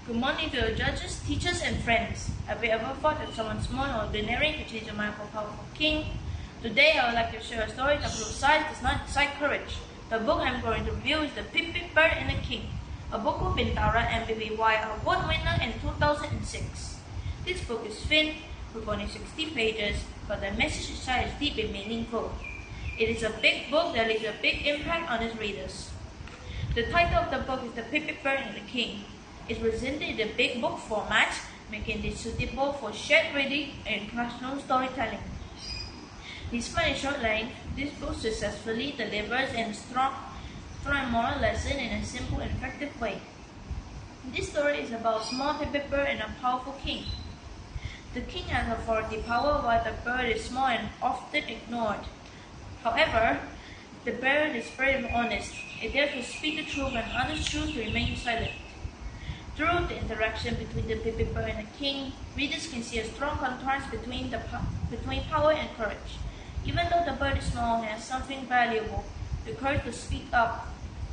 Good morning to your judges, teachers, and friends. Have you ever thought that someone small and ordinary could change your mind for a powerful king? Today, I would like to share a story that proves size does not incite courage. The book I'm going to review is The Pipit, Bird and the King, a Buku Bicara and award winner in 2006. This book is thin, with only 60 pages, but the message inside is deep and meaningful. It is a big book that leaves a big impact on its readers. The title of the book is The Pipit, Bird and the King. It's presented in the big book format, making it suitable for shared reading and classroom storytelling. Despite its short length, this book successfully delivers a strong moral lesson in a simple and effective way. This story is about a small pipit bird and a powerful king. The king has authority power while the bird is small and often ignored. However, the bird is brave and honest. It dares to speak the truth and others choose to remain silent. Through the interaction between the pipit bird and the king, readers can see a strong contrast between power and courage. Even though the bird is small and has something valuable, the courage to speak up.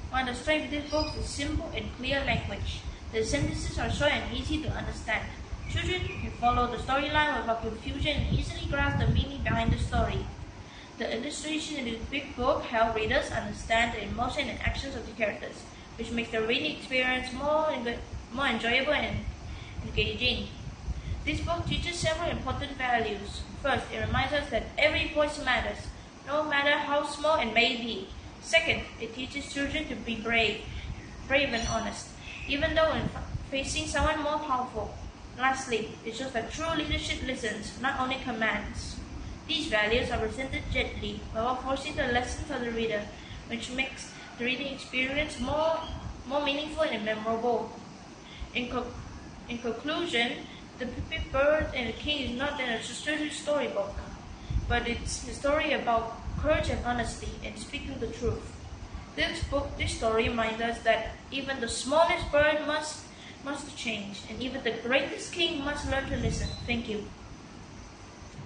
One of the strengths of this book is simple and clear language. The sentences are short and easy to understand. Children can follow the storyline without confusion and easily grasp the meaning behind the story. The illustration in this big book help readers understand the emotion and actions of the characters, which makes the reading experience more enjoyable and engaging. This book teaches several important values. First, it reminds us that every voice matters, no matter how small it may be. Second, it teaches children to be brave and honest, even though when facing someone more powerful. Lastly, it shows that true leadership listens, not only commands. These values are presented gently, without forcing the lesson for the reader, which makes the reading experience more meaningful and memorable. In conclusion, The Pipit, Bird and the King is not a storybook, but it's a story about courage and honesty and speaking the truth. This story reminds us that even the smallest bird must change, and even the greatest king must learn to listen. Thank you.